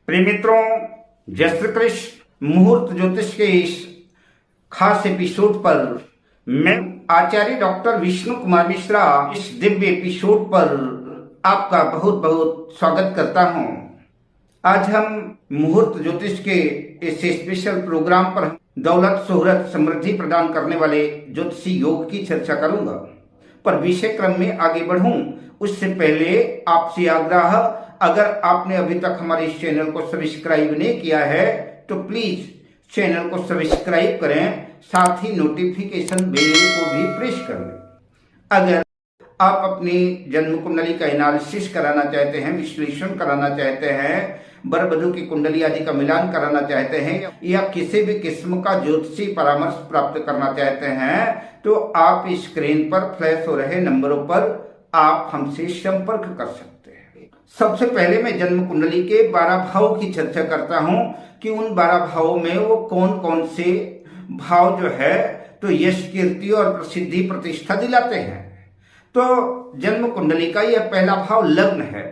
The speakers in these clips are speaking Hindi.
प्रिय मित्रों, जय श्री कृष्ण। मुहूर्त ज्योतिष के इस खास एपिसोड पर मैं आचार्य डॉक्टर विष्णु कुमार मिश्रा इस दिव्य एपिसोड पर आपका बहुत बहुत स्वागत करता हूं। आज हम मुहूर्त ज्योतिष के इस स्पेशल प्रोग्राम पर दौलत शोहरत समृद्धि प्रदान करने वाले ज्योतिषी योग की चर्चा करूंगा। पर विषय क्रम में आगे बढ़ूं उससे पहले आपसे आग्रह, अगर आपने अभी तक हमारे इस चैनल को सब्सक्राइब नहीं किया है तो प्लीज चैनल को सब्सक्राइब करें, साथ ही नोटिफिकेशन बेल को भी प्रेस कर लें। अगर आप अपनी जन्म कुंडली का एनालिसिस कराना चाहते हैं, विश्लेषण कराना चाहते हैं, वर वधू की कुंडली आदि का मिलान कराना चाहते हैं या किसी भी किस्म का ज्योतिषी परामर्श प्राप्त करना चाहते हैं तो आप स्क्रीन पर फ्लैश हो रहे नंबरों पर आप हमसे संपर्क कर सकते हैं। सबसे पहले मैं जन्म कुंडली के 12 भाव की चर्चा करता हूं कि उन 12 भावों में वो कौन कौन से भाव जो है तो यश, कीर्ति और प्रसिद्धि प्रतिष्ठा दिलाते हैं। तो जन्म कुंडली का यह पहला भाव लग्न है।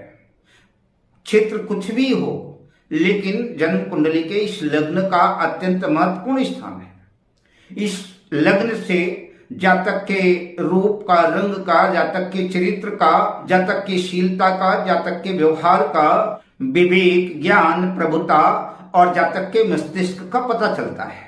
क्षेत्र कुछ भी हो, लेकिन जन्म कुंडली के इस लग्न का अत्यंत महत्वपूर्ण स्थान है। इस लग्न से जातक के रूप का, रंग का, जातक के चरित्र का, जातक की शीलता का, जातक के व्यवहार का, विवेक, ज्ञान, प्रभुता और जातक के मस्तिष्क का पता चलता है।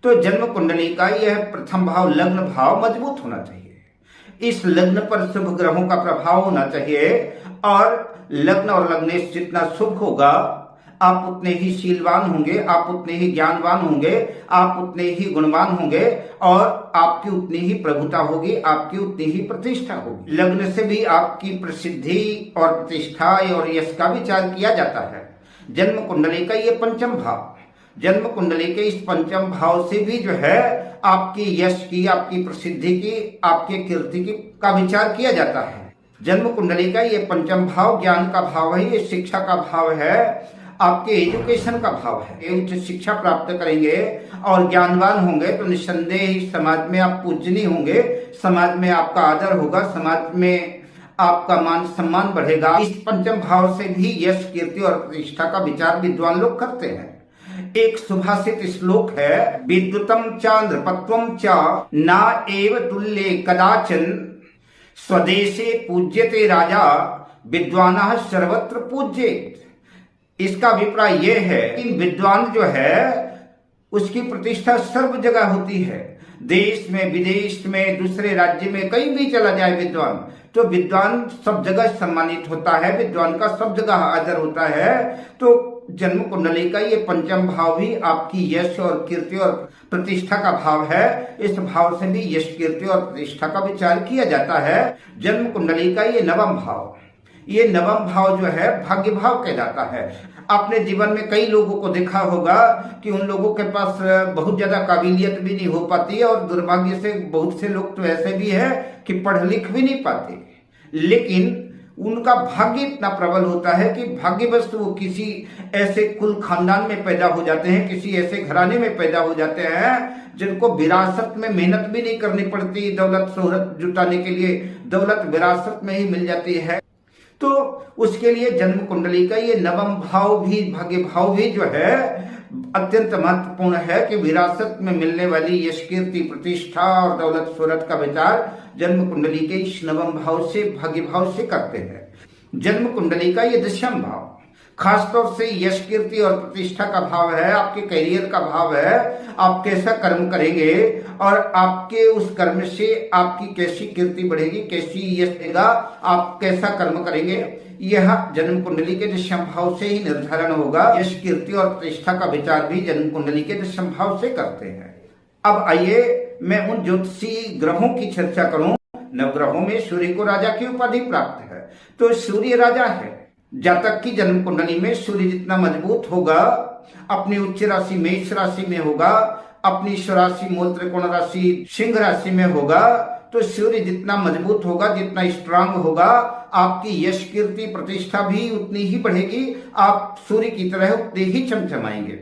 तो जन्म कुंडली का यह प्रथम भाव लग्न भाव मजबूत होना चाहिए। इस लग्न पर शुभ ग्रहों का प्रभाव होना चाहिए और लग्न और लग्नेश जितना शुभ होगा आप उतने ही शीलवान होंगे, आप उतने ही ज्ञानवान होंगे, आप उतने ही गुणवान होंगे और आपकी उतनी ही प्रभुता होगी, आपकी उतनी ही प्रतिष्ठा होगी। लग्न से भी आपकी प्रसिद्धि और प्रतिष्ठा और यश का विचार किया जाता है। जन्म कुंडली का ये पंचम भाव, जन्म कुंडली के इस पंचम भाव से भी जो है आपकी यश की, आपकी प्रसिद्धि की, आपके कीर्ति की का विचार किया जाता है। जन्म कुंडली का ये पंचम भाव ज्ञान का भाव है, ये शिक्षा का भाव है, आपके एजुकेशन का भाव है। उच्च शिक्षा प्राप्त करेंगे और ज्ञानवान होंगे तो निस्संदेह ही समाज में आप पूजनीय होंगे, समाज में आपका आदर होगा, समाज में आपका मान सम्मान बढ़ेगा। इस पंचम भाव से भी यश, कीर्ति और प्रतिष्ठा का विचार विद्वान लोग करते हैं। एक सुभाषित श्लोक है, विद्युतम च नृपत्वम च न एव तुल्ये कदाचन स्वदेशे पूज्यते राजा विद्वानः सर्वत्र पूज्येत। इसका अभिप्राय यह है कि विद्वान जो है उसकी प्रतिष्ठा सर्व जगह होती है। देश में, विदेश में, दूसरे राज्य में, कहीं भी चला जाए विद्वान, तो विद्वान सब जगह सम्मानित होता है, विद्वान का सब जगह आदर होता है। तो जन्म कुंडली का ये पंचम भाव भी आपकी यश और कीर्ति और प्रतिष्ठा का भाव है। इस भाव से भी यश, कीर्ति और प्रतिष्ठा का विचार किया जाता है। जन्म कुंडली का ये नवम भाव, ये नवम भाव जो है भाग्य भाव कहलाता है। आपने जीवन में कई लोगों को देखा होगा कि उन लोगों के पास बहुत ज्यादा काबिलियत भी नहीं हो पाती है और दुर्भाग्य से बहुत से लोग तो ऐसे भी है कि पढ़ लिख भी नहीं पाते, लेकिन उनका भाग्य इतना प्रबल होता है कि भाग्यवश वो किसी ऐसे कुल खानदान में पैदा हो जाते हैं, किसी ऐसे घराने में पैदा हो जाते हैं जिनको विरासत में मेहनत भी नहीं करनी पड़ती। दौलत शोहरत जुटाने के लिए दौलत विरासत में ही मिल जाती है। तो उसके लिए जन्म कुंडली का ये नवम भाव भी, भाग्य भाव भी जो है अत्यंत महत्वपूर्ण है कि विरासत में मिलने वाली यश, कीर्ति, प्रतिष्ठा और दौलत शोहरत का विचार जन्म कुंडली के इस नवम भाव से, भाग्य भाव से करते हैं। जन्म कुंडली का ये दशम भाव खासतौर से यश, कीर्ति और प्रतिष्ठा का भाव है, आपके करियर का भाव है। आप कैसा कर्म करेंगे और आपके उस कर्म से आपकी कैसी कीर्ति बढ़ेगी, कैसी यश देगा, आप कैसा कर्म करेंगे, यह जन्म कुंडली के दशम भाव से ही निर्धारण होगा। यश, कीर्ति और प्रतिष्ठा का विचार भी जन्म कुंडली के दशम भाव से करते हैं। अब आइए मैं उन ज्योतिषी ग्रहों की चर्चा करूं। नवग्रहों में सूर्य को राजा की उपाधि प्राप्त है, तो सूर्य राजा है। जातक की जन्म कुंडली में सूर्य जितना मजबूत होगा, अपनी उच्च राशि मेष राशि में होगा, अपनी स्वराशि मूल त्रिकोण राशि सिंह राशि में होगा, तो सूर्य जितना मजबूत होगा, जितना स्ट्रांग होगा, आपकी यश, कीर्ति, प्रतिष्ठा भी उतनी ही बढ़ेगी। आप सूर्य की तरह उतने ही चमचमाएंगे।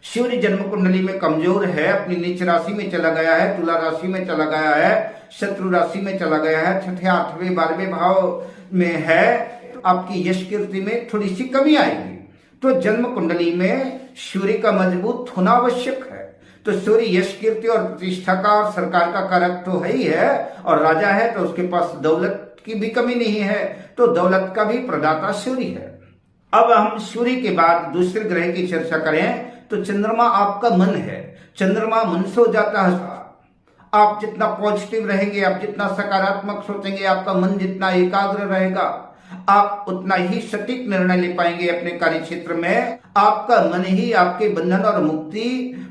सूर्य जन्म कुंडली में कमजोर है, अपनी नीच राशि में चला गया है, तुला राशि में चला गया है, शत्रु राशि में चला गया है, छठे, आठवें, 12वें भाव में है, आपकी यश कीर्ति में थोड़ी सी कमी आएगी। तो जन्म कुंडली में सूर्य का मजबूत होना आवश्यक है। तो सूर्य यश कीर्ति और प्रतिष्ठा का और सरकार का कारक तो है ही है, और राजा है तो उसके पास दौलत की भी कमी नहीं है, तो दौलत का भी प्रदाता सूर्य है। अब हम सूर्य के बाद दूसरे ग्रह की चर्चा करें तो चंद्रमा आपका मन है। चंद्रमा मन से हो जाता है। आप जितना पॉजिटिव रहेंगे, आप जितना सकारात्मक सोचेंगे, आपका मन जितना एकाग्र रहेगा, आप उतना ही सटीक निर्णय ले पाएंगे अपने कार्य क्षेत्र में। आपका मन ही आपके बंधन और मुक्ति,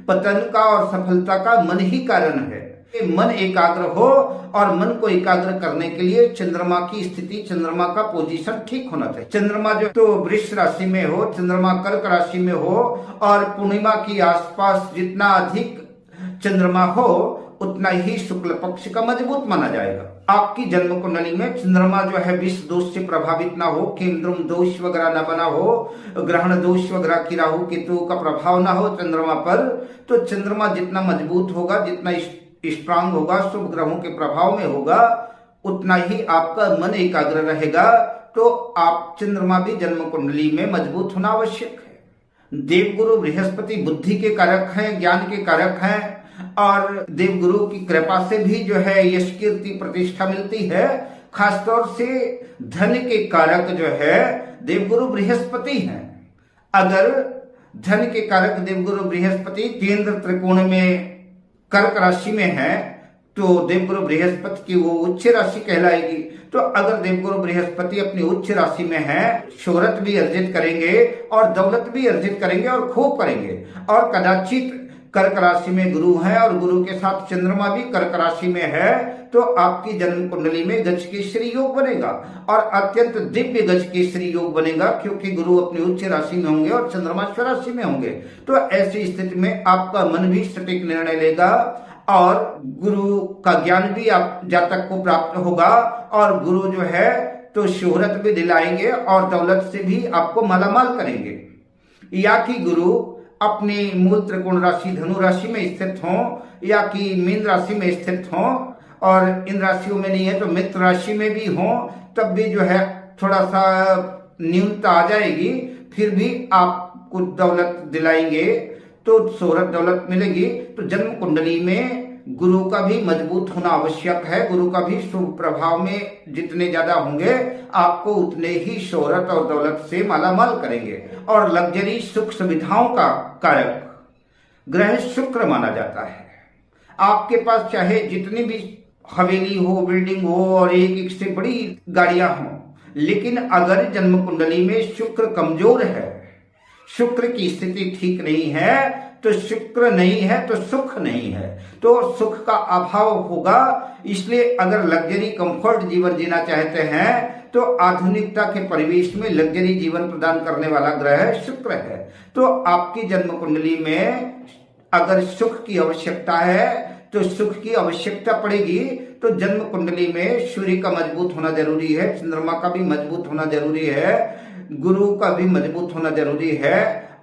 पतन का और सफलता का मन ही कारण है। मन एकाग्र हो, और मन को एकाग्र करने के लिए चंद्रमा की स्थिति, चंद्रमा का पोजीशन ठीक होना चाहिए। चंद्रमा जो तो वृष राशि में हो, चंद्रमा कर्क राशि में हो, और पूर्णिमा की आसपास जितना अधिक चंद्रमा हो उतना ही शुक्ल पक्ष का मजबूत माना जाएगा। आपकी जन्म कुंडली में चंद्रमा जो है विष दोष से प्रभावित ना हो, केंद्रम दोष वगैरह न बना हो, ग्रहण दोष वगैरह की राहु केतु का प्रभाव ना हो चंद्रमा पर, तो चंद्रमा जितना मजबूत होगा, जितना स्ट्रांग होगा, शुभ ग्रहों के प्रभाव में होगा, उतना ही आपका मन एकाग्र रहेगा। तो आप चंद्रमा भी जन्म कुंडली में मजबूत होना आवश्यक है। देवगुरु बृहस्पति बुद्धि के कारक हैं, ज्ञान के कारक हैं, और देवगुरु की कृपा से भी जो है यश कीर्ति प्रतिष्ठा मिलती है। खासतौर से धन के कारक जो है देवगुरु बृहस्पति हैं। अगर धन के कारक देवगुरु बृहस्पति केंद्र त्रिकोण में कर्क राशि में है तो देवगुरु बृहस्पति की वो उच्च राशि कहलाएगी। तो अगर देवगुरु बृहस्पति अपनी उच्च राशि में है, शोहरत भी अर्जित करेंगे और दौलत भी अर्जित करेंगे और खूब करेंगे। और कदाचित कर्क राशि में गुरु है और गुरु के साथ चंद्रमा भी कर्क राशि में है, तो आपकी जन्म कुंडली में गज केसरी योग बनेगा, और अत्यंत दिव्य गज केसरी योग बनेगा, क्योंकि गुरु अपनी उच्च राशि में होंगे और चंद्रमा स्वराशि में होंगे। तो ऐसी स्थिति में आपका मन भी सटीक निर्णय लेगा, और गुरु का ज्ञान भी आप जातक को प्राप्त होगा, और गुरु जो है तो शोहरत भी दिलाएंगे और दौलत से भी आपको मालामाल करेंगे। या कि गुरु अपनी मूल त्रिकोण राशि धनु राशि में स्थित हो, या कि मीन राशि में स्थित हो, और इन राशियों में नहीं है तो मित्र राशि में भी हो, तब भी जो है थोड़ा सा न्यूनता आ जाएगी, फिर भी आपको दौलत दिलाएंगे, तो शोहरत दौलत मिलेगी। तो जन्म कुंडली में गुरु का भी मजबूत होना आवश्यक है। गुरु का भी शुभ प्रभाव में जितने ज्यादा होंगे, आपको उतने ही शोहरत और दौलत से मालामाल करेंगे। और लग्जरी सुख सुविधाओं का कारक ग्रह शुक्र माना जाता है। आपके पास चाहे जितनी भी हवेली हो, बिल्डिंग हो, और एक से बड़ी गाड़ियां हों, लेकिन अगर जन्म कुंडली में शुक्र कमजोर है, शुक्र की स्थिति ठीक नहीं है, तो शुक्र नहीं है तो सुख नहीं है, तो सुख का अभाव होगा। इसलिए अगर लग्जरी कंफर्ट जीवन जीना चाहते हैं तो आधुनिकता के परिवेश में लग्जरी जीवन प्रदान करने वाला ग्रह शुक्र है। तो आपकी जन्म कुंडली में अगर सुख की आवश्यकता है तो सुख की आवश्यकता पड़ेगी। तो जन्म कुंडली में सूर्य का मजबूत होना जरूरी है, चंद्रमा का भी मजबूत होना जरूरी है, गुरु का भी मजबूत होना जरूरी है,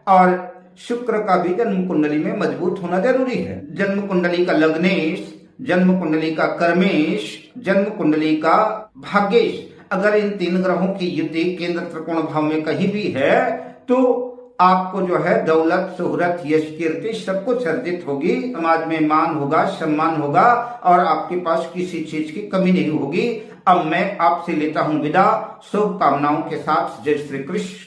और शुक्र का भी जन्म कुंडली में मजबूत होना जरूरी है। जन्म कुंडली का लग्नेश, जन्म कुंडली का कर्मेश, जन्म कुंडली का भाग्येश, अगर इन तीन ग्रहों की युति केंद्र त्रिकोण भाव में कहीं भी है, तो आपको जो है दौलत, शोहरत, यश, कीर्ति सब कुछ अर्जित होगी। समाज में मान होगा, सम्मान होगा, और आपके पास किसी चीज की कमी नहीं होगी। अब मैं आपसे लेता हूं विदा, शुभकामनाओं के साथ। जय श्री कृष्ण।